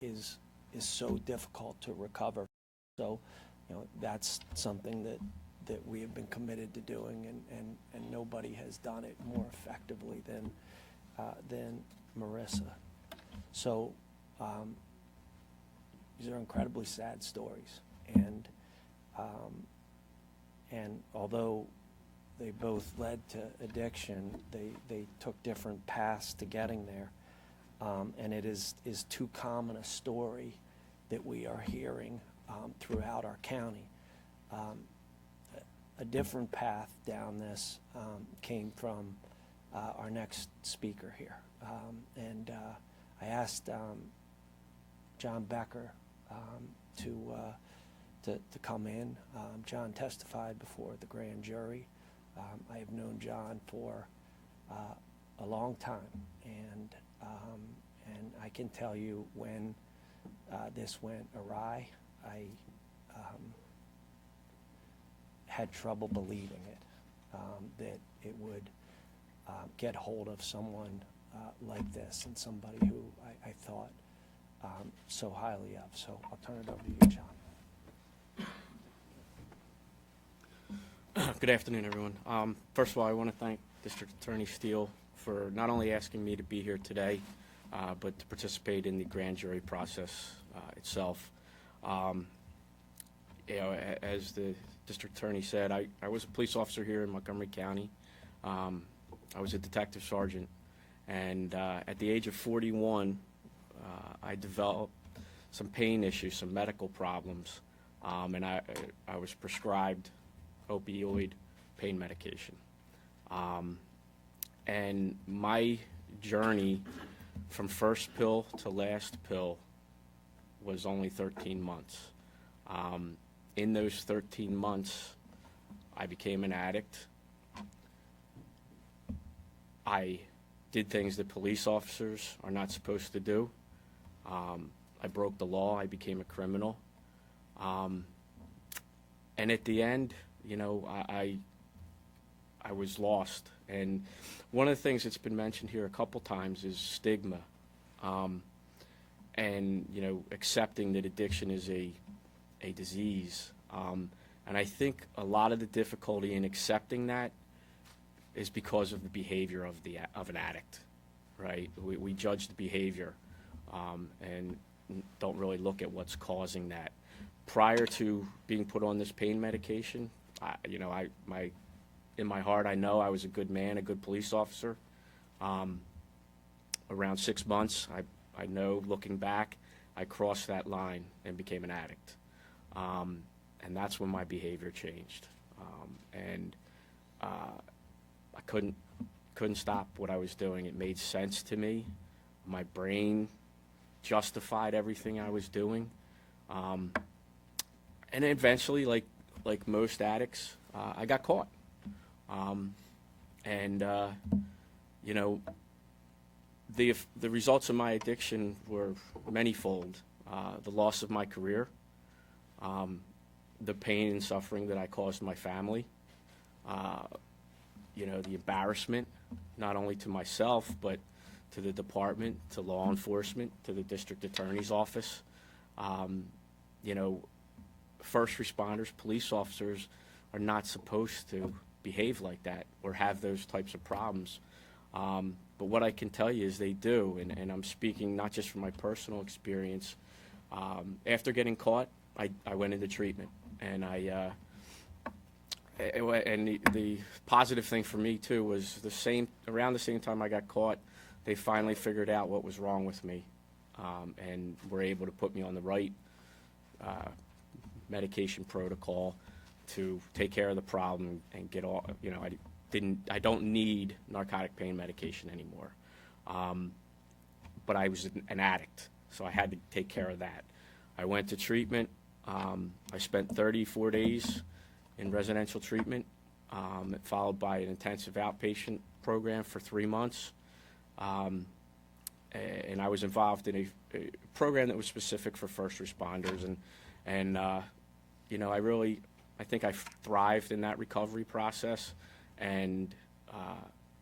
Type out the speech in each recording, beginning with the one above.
is so difficult to recover. So, that's something that we have been committed to doing, and nobody has done it more effectively than Marissa. So these are incredibly sad stories, and although they both led to addiction, they took different paths to getting there, and it is too common a story that we are hearing throughout our county. A different path down this came from our next speaker here, and I asked John Becker to come in. John testified before the grand jury. I have known John for a long time, and I can tell you when this went awry, I had trouble believing it, that it would get hold of someone like this, and somebody who I thought so highly of. So I'll turn it over to you, John. Good afternoon, everyone. First of all, I want to thank District Attorney Steele for not only asking me to be here today, but to participate in the grand jury process itself. As the District Attorney said, I was a police officer here in Montgomery County. I was a detective sergeant, and at the age of 41, I developed some pain issues, some medical problems, and I was prescribed opioid pain medication. And my journey from first pill to last pill was only 13 months. In those 13 months, I became an addict. I did things that police officers are not supposed to do. I broke the law. I became a criminal. And at the end, I was lost. And one of the things that's been mentioned here a couple times is stigma. And, accepting that addiction is a disease. And I think a lot of the difficulty in accepting that is because of the behavior of an addict, right? We judge the behavior and don't really look at what's causing that. Prior to being put on this pain medication, in my heart, I know I was a good man, a good police officer. Around 6 months, I know, looking back, I crossed that line and became an addict. And that's when my behavior changed. I couldn't stop what I was doing. It made sense to me. My brain justified everything I was doing. And eventually, like most addicts, I got caught. The results of my addiction were manyfold. The loss of my career, the pain and suffering that I caused my family, the embarrassment, not only to myself, but to the department, to law enforcement, to the district attorney's office. First responders, police officers are not supposed to behave like that or have those types of problems. But what I can tell you is they do, and I'm speaking not just from my personal experience. After getting caught, I went into treatment, and the positive thing for me too was around the same time I got caught, they finally figured out what was wrong with me, and were able to put me on the right medication protocol to take care of the problem and get all. I don't need narcotic pain medication anymore, but I was an addict, so I had to take care of that. I went to treatment. I spent 34 days in residential treatment, followed by an intensive outpatient program for 3 months. And I was involved in a program that was specific for first responders. I think I thrived in that recovery process. And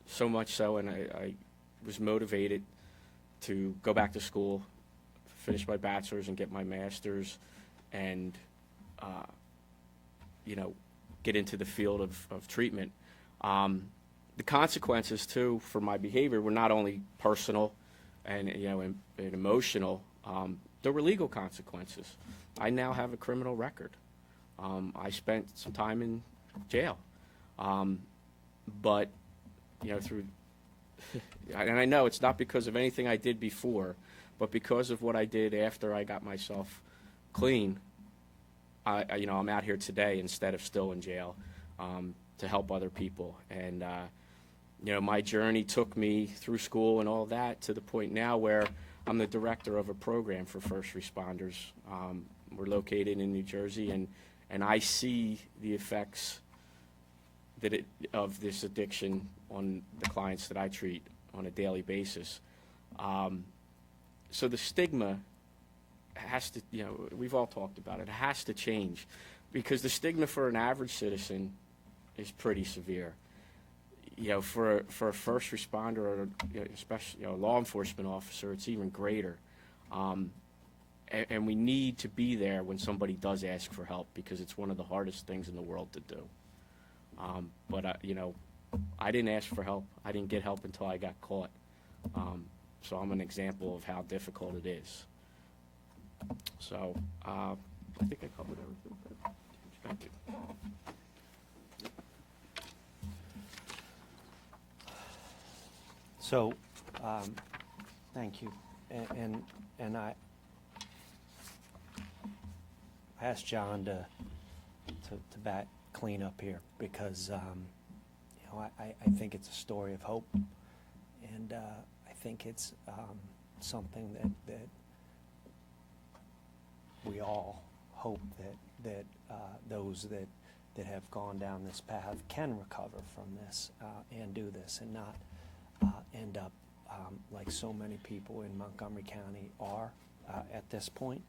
so much so, and I was motivated to go back to school, finish my bachelor's and get my master's, and get into the field of treatment. The consequences too for my behavior were not only personal and and emotional. There were legal consequences. I now have a criminal record. I spent some time in jail, but through and I know it's not because of anything I did before, but because of what I did after I got myself clean. I'm out here today instead of still in jail, to help other people. And my journey took me through school and all that to the point now where I'm the director of a program for first responders. We're located in New Jersey, and I see the effects of this addiction on the clients that I treat on a daily basis. So the stigma has to, we've all talked about it, it has to change, because the stigma for an average citizen is pretty severe. For a first responder or especially a law enforcement officer, it's even greater. And we need to be there when somebody does ask for help, because it's one of the hardest things in the world to do. But I didn't ask for help. I didn't get help until I got caught. So I'm an example of how difficult it is. So I think I covered everything. Thank you. So, thank you. And I asked John to back clean up here, because I think it's a story of hope, and I think it's something that we all hope that those that have gone down this path can recover from this and do this, and not end up like so many people in Montgomery County are at this point.